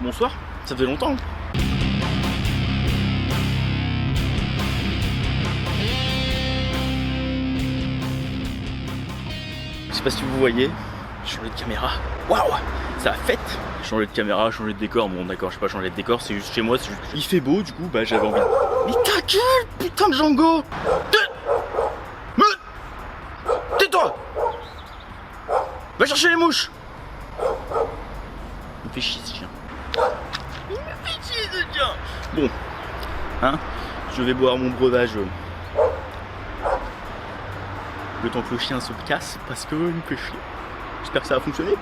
bonsoir, ça fait longtemps. Je sais pas si vous voyez, j'ai changé de caméra. Waouh, ça a fête. Changer de caméra, changer de décor, bon d'accord, je sais pas changer de décor, c'est juste chez moi, il fait beau, du coup bah j'avais envie. Mais ta gueule, putain de Django. Tais-toi. Va chercher les mouches. Il me fait chier ce chien. Il me fait chier ce chien. Bon, hein, je vais boire mon breuvage le temps que le chien se casse parce que il me fait chier. J'espère que ça va fonctionner.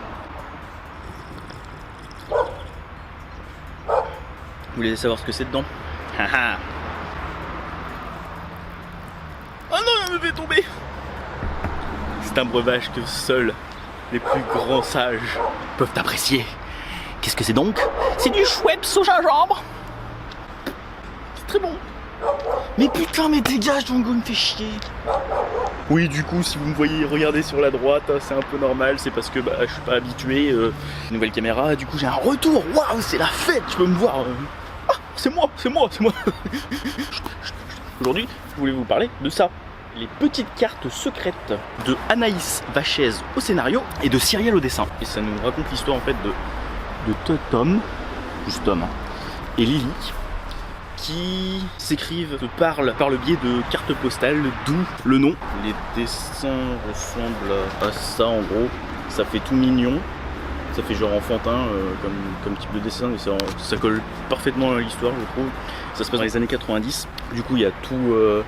Vous voulez savoir ce que c'est dedans? Haha. Oh non, il me fait tomber. C'est un breuvage que seuls les plus grands sages peuvent apprécier. Qu'est-ce que c'est donc? C'est du Schweppes au gingembre. C'est très bon. Mais putain, mais dégage, Django, il me fait chier. Oui, du coup, si vous me voyez regarder sur la droite, c'est un peu normal, c'est parce que bah, je suis pas habitué. Nouvelle caméra, du coup j'ai un retour. Waouh, c'est la fête, tu peux me voir. Ah, c'est moi. Aujourd'hui, je voulais vous parler de ça. Les petites cartes secrètes de Anaïs Vachez au scénario et de Cyrielle au dessin. Et ça nous raconte l'histoire en fait de Tom, juste Tom, et Lily, qui s'écrivent, se parlent par le biais de cartes postales, d'où le nom. Les dessins ressemblent à ça en gros, ça fait tout mignon, ça fait genre enfantin comme type de dessin, mais ça colle parfaitement à l'histoire je trouve. Ça se passe dans les années 90, du coup il y a tout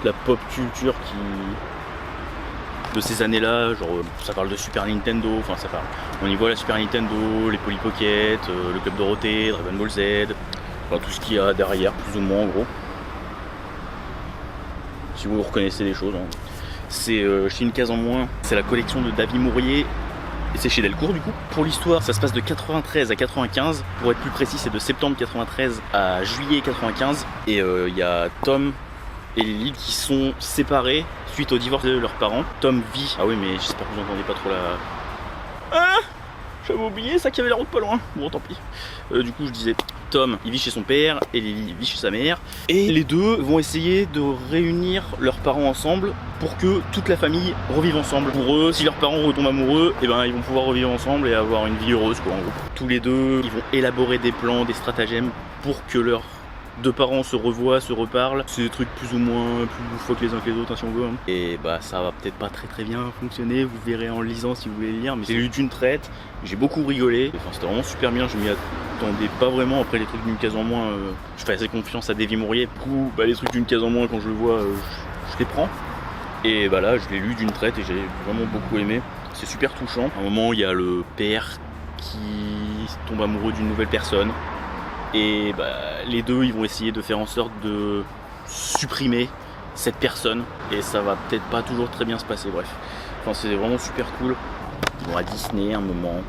la pop culture de ces années-là, genre ça parle de Super Nintendo, enfin ça parle, on y voit la Super Nintendo, les Polly Pocket, le Club Dorothée, Dragon Ball Z, enfin, tout ce qu'il y a derrière, plus ou moins en gros. Si vous reconnaissez les choses. Hein. C'est chez une case en moins, c'est la collection de David Mourier et c'est chez Delcourt du coup. Pour l'histoire, ça se passe de 93 à 95. Pour être plus précis, c'est de septembre 93 à juillet 95. Et il y a Tom et Lily qui sont séparés suite au divorce de leurs parents. Tom vit... Ah oui, mais j'espère que vous n'entendez pas trop la... Ah, j'avais oublié ça, qu'il y avait la route pas loin. Bon, tant pis. Du coup, je disais, Tom, il vit chez son père et Lily vit chez sa mère. Et les deux vont essayer de réunir leurs parents ensemble pour que toute la famille revive ensemble. Pour eux, si leurs parents retombent amoureux, et ben ils vont pouvoir revivre ensemble et avoir une vie heureuse, quoi, en gros. Tous les deux, ils vont élaborer des plans, des stratagèmes pour que leurs deux parents se revoient, se reparlent. C'est des trucs plus ou moins plus loufoques les uns que les autres, hein, si on veut. Hein. Et bah ça va peut-être pas très bien fonctionner, vous verrez en le lisant si vous voulez le lire, mais c'est lu d'une traite, j'ai beaucoup rigolé, enfin, c'était vraiment super bien, je m'y attendais pas vraiment. Après les trucs d'une case en moins, je fais assez confiance à David Mourier, du coup bah, les trucs d'une case en moins quand je le vois, je les prends. Et bah là je l'ai lu d'une traite et j'ai vraiment beaucoup aimé, c'est super touchant. À un moment il y a le père qui tombe amoureux d'une nouvelle personne. Et bah, les deux ils vont essayer de faire en sorte de supprimer cette personne et ça va peut-être pas toujours très bien se passer, bref. Enfin c'est vraiment super cool. Ils vont à Disney un moment.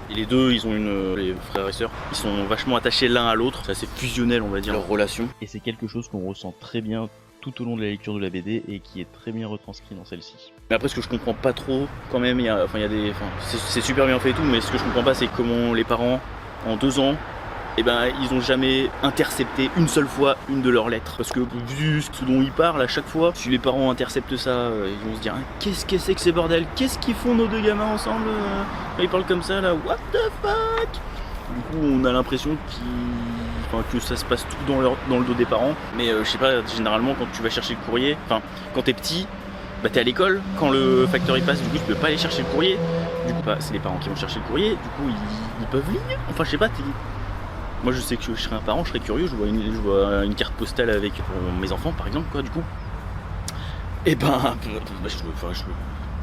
Et les deux ils ont les frères et sœurs, ils sont vachement attachés l'un à l'autre, c'est assez fusionnel on va dire leur relation. Et c'est quelque chose qu'on ressent très bien tout au long de la lecture de la BD et qui est très bien retranscrit dans celle-ci. Mais après ce que je comprends pas trop quand même, c'est super bien fait et tout, mais ce que je comprends pas c'est comment les parents en 2 ans, eh ben ils ont jamais intercepté une seule fois une de leurs lettres. Parce que vu ce dont ils parlent à chaque fois, si les parents interceptent ça, ils vont se dire qu'est-ce que c'est que ces bordels? Qu'est-ce qu'ils font nos deux gamins ensemble quand ils parlent comme ça là? What the fuck? Du coup on a l'impression que ça se passe tout dans le dos des parents. Mais je sais pas, généralement quand tu vas chercher le courrier, enfin quand t'es petit, bah t'es à l'école, quand le facteur il passe, du coup tu peux pas aller chercher le courrier. Du coup bah, c'est les parents qui vont chercher le courrier, du coup ils peuvent lire. Enfin je sais pas, moi je sais que je serais un parent, je serais curieux, je vois une carte postale avec mes enfants par exemple quoi, du coup. Et ben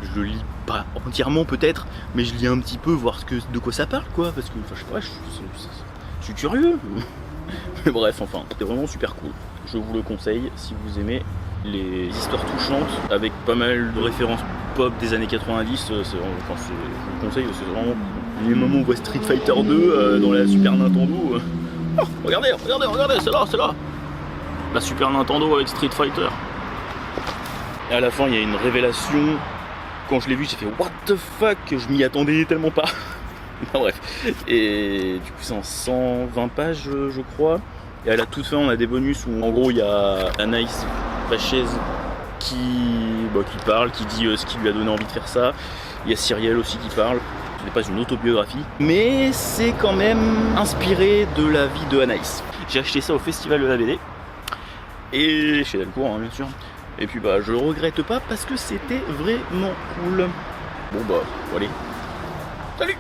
je le lis pas entièrement peut-être, mais je lis un petit peu, voir de quoi ça parle quoi, parce que je sais pas, je suis curieux. Mais bref, enfin, c'était vraiment super cool. Je vous le conseille si vous aimez les histoires touchantes avec pas mal de références pop des années 90. Je vous le conseille, c'est vraiment les moments où on voit Street Fighter 2 dans la Super Nintendo. Oh, regardez, c'est là. La Super Nintendo avec Street Fighter. Et à la fin, il y a une révélation. Quand je l'ai vu, j'ai fait what the fuck, je m'y attendais tellement pas. Enfin, bref. Et du coup c'est en 120 pages je crois. Et à la toute fin on a des bonus où en gros il y a Anaïs Vachez qui parle, qui dit ce qui lui a donné envie de faire ça. Il y a Cyrielle aussi qui parle. Ce n'est pas une autobiographie, mais c'est quand même inspiré de la vie de Anaïs. J'ai acheté ça au festival de la BD. Et chez Delcourt hein, bien sûr. Et puis je le regrette pas parce que c'était vraiment cool. Bon allez. Salut!